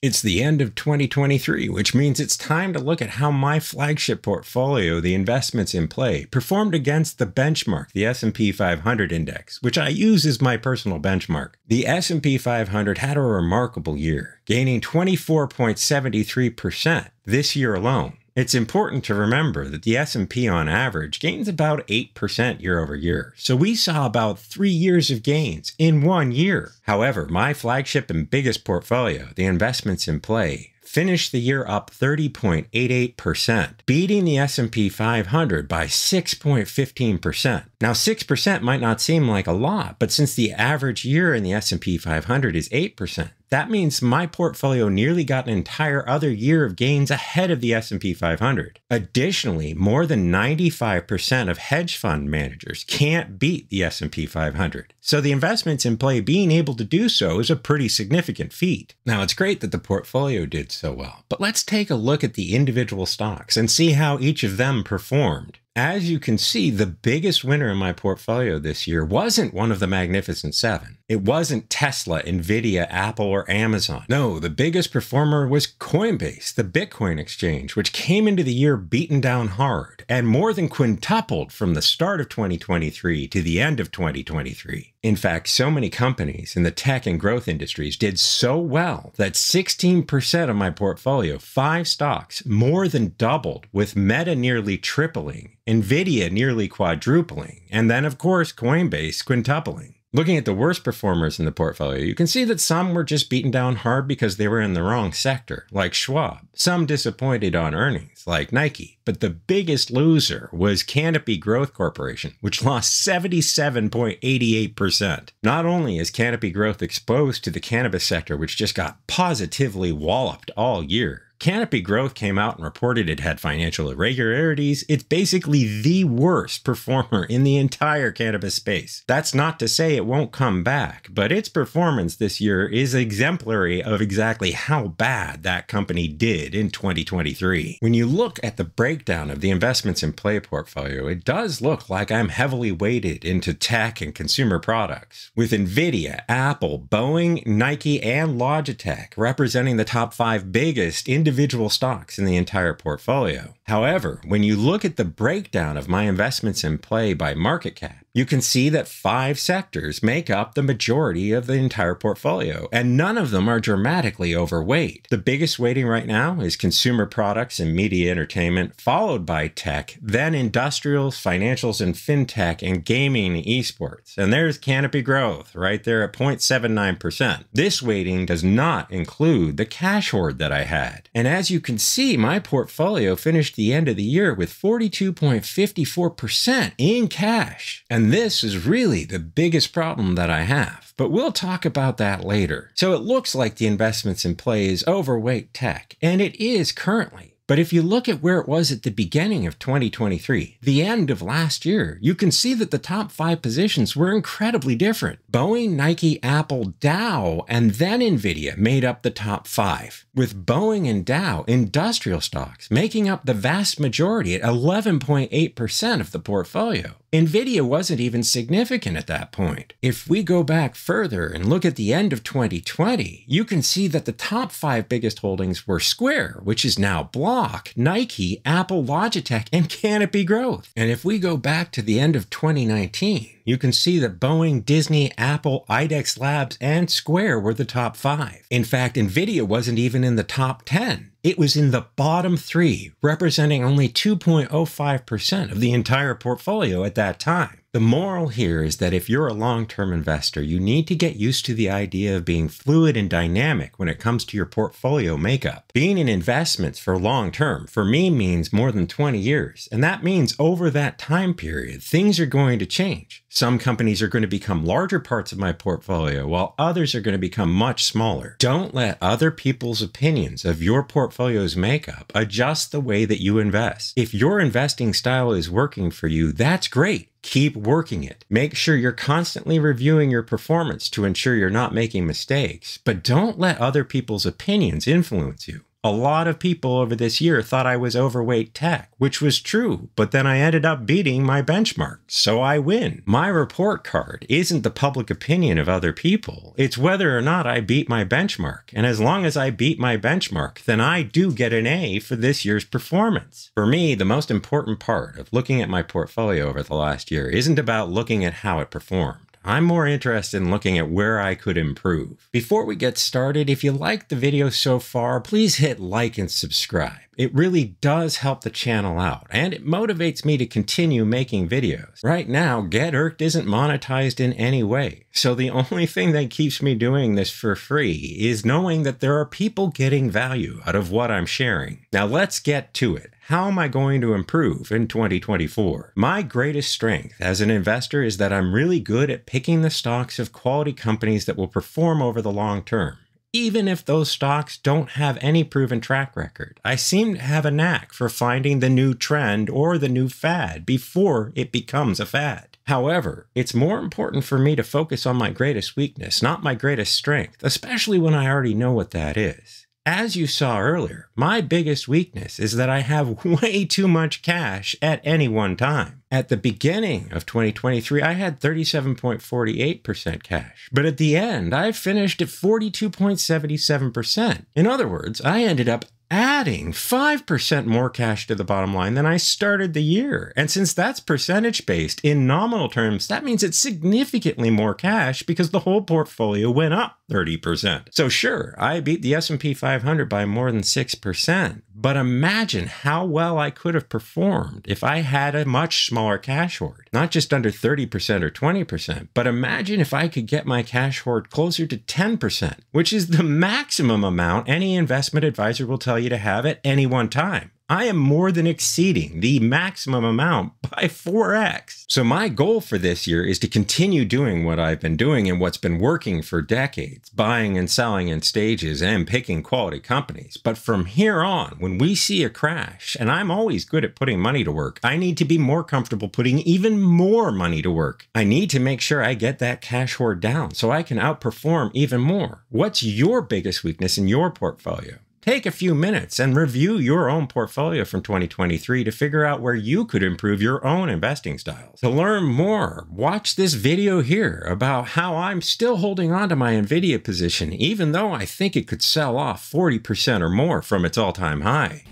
It's the end of 2023, which means it's time to look at how my flagship portfolio, the investments in play, performed against the benchmark, the S&P 500 index, which I use as my personal benchmark. The S&P 500 had a remarkable year, gaining 24.73% this year alone. It's important to remember that the S&P on average gains about 8% year over year, so we saw about 3 years of gains in 1 year. However, my flagship and biggest portfolio, the investments in play, finished the year up 30.88%, beating the S&P 500 by 6.15%. Now, 6% might not seem like a lot, but since the average year in the S&P 500 is 8%, that means my portfolio nearly got an entire other year of gains ahead of the S&P 500. Additionally, more than 95% of hedge fund managers can't beat the S&P 500. So the investments in play being able to do so is a pretty significant feat. Now, it's great that the portfolio did so well, but let's take a look at the individual stocks and see how each of them performed. As you can see, the biggest winner in my portfolio this year wasn't one of the Magnificent Seven. It wasn't Tesla, Nvidia, Apple, or Amazon. No, the biggest performer was Coinbase, the Bitcoin exchange, which came into the year beaten down hard and more than quintupled from the start of 2023 to the end of 2023. In fact, so many companies in the tech and growth industries did so well that 16% of my portfolio, 5 stocks, more than doubled, with Meta nearly tripling, Nvidia nearly quadrupling, and then, of course, Coinbase quintupling. Looking at the worst performers in the portfolio, you can see that some were just beaten down hard because they were in the wrong sector, like Schwab. Some disappointed on earnings, like Nike. But the biggest loser was Canopy Growth Corporation, which lost 77.88%. Not only is Canopy Growth exposed to the cannabis sector, which just got positively walloped all year, Canopy Growth came out and reported it had financial irregularities. It's basically the worst performer in the entire cannabis space. That's not to say it won't come back, but its performance this year is exemplary of exactly how bad that company did in 2023. When you look at the breakdown of the investments in play portfolio, it does look like I'm heavily weighted into tech and consumer products, with Nvidia, Apple, Boeing, Nike, and Logitech representing the top 5 biggest individual stocks in the entire portfolio. However, when you look at the breakdown of my investments in play by market cap, you can see that 5 sectors make up the majority of the entire portfolio, and none of them are dramatically overweight. The biggest weighting right now is consumer products and media entertainment, followed by tech, then industrials, financials, and fintech, and gaming and esports. And there's Canopy Growth right there at 0.79%. This weighting does not include the cash hoard that I had. And as you can see, my portfolio finished the end of the year with 42.54% in cash. And this is really the biggest problem that I have, but we'll talk about that later. So it looks like the investments in play is overweight tech, and it is currently. But if you look at where it was at the beginning of 2023, the end of last year, you can see that the top 5 positions were incredibly different. Boeing, Nike, Apple, Dow, and then Nvidia made up the top 5, with Boeing and Dow industrial stocks making up the vast majority at 11.8% of the portfolio. Nvidia wasn't even significant at that point. If we go back further and look at the end of 2020, you can see that the top 5 biggest holdings were Square, which is now Block, Nike, Apple, Logitech, and Canopy Growth. And if we go back to the end of 2019, you can see that Boeing, Disney, Apple, IDEX Labs, and Square were the top 5. In fact, Nvidia wasn't even in the top 10. It was in the bottom 3, representing only 2.05% of the entire portfolio at that time. The moral here is that if you're a long-term investor, you need to get used to the idea of being fluid and dynamic when it comes to your portfolio makeup. Being in investments for long-term, for me, means more than 20 years. And that means over that time period, things are going to change. Some companies are going to become larger parts of my portfolio, while others are going to become much smaller. Don't let other people's opinions of your portfolio's makeup adjust the way that you invest. If your investing style is working for you, that's great. Keep working it. Make sure you're constantly reviewing your performance to ensure you're not making mistakes, but don't let other people's opinions influence you. A lot of people over this year thought I was overweight tech, which was true, but then I ended up beating my benchmark, so I win. My report card isn't the public opinion of other people. It's whether or not I beat my benchmark, and as long as I beat my benchmark, then I do get an A for this year's performance. For me, the most important part of looking at my portfolio over the last year isn't about looking at how it performed. I'm more interested in looking at where I could improve. Before we get started, if you liked the video so far, please hit like and subscribe. It really does help the channel out, and it motivates me to continue making videos. Right now, Get Irked isn't monetized in any way, so the only thing that keeps me doing this for free is knowing that there are people getting value out of what I'm sharing. Now let's get to it. How am I going to improve in 2024? My greatest strength as an investor is that I'm really good at picking the stocks of quality companies that will perform over the long term. Even if those stocks don't have any proven track record, I seem to have a knack for finding the new trend or the new fad before it becomes a fad. However, it's more important for me to focus on my greatest weakness, not my greatest strength, especially when I already know what that is. As you saw earlier, my biggest weakness is that I have way too much cash at any one time. At the beginning of 2023, I had 37.48% cash, but at the end, I finished at 42.77%. In other words, I ended up adding 5% more cash to the bottom line than I started the year. And since that's percentage-based, in nominal terms, that means it's significantly more cash because the whole portfolio went up 30%. So sure, I beat the S&P 500 by more than 6%, but imagine how well I could have performed if I had a much smaller cash hoard. Not just under 30% or 20%, but imagine if I could get my cash hoard closer to 10%, which is the maximum amount any investment advisor will tell you to have at any one time. I am more than exceeding the maximum amount by 4x. So my goal for this year is to continue doing what I've been doing and what's been working for decades, buying and selling in stages and picking quality companies. But from here on, when we see a crash, and I'm always good at putting money to work, I need to be more comfortable putting even more money to work. I need to make sure I get that cash hoard down so I can outperform even more. What's your biggest weakness in your portfolio? Take a few minutes and review your own portfolio from 2023 to figure out where you could improve your own investing styles. To learn more, watch this video here about how I'm still holding on to my Nvidia position, even though I think it could sell off 40% or more from its all-time high.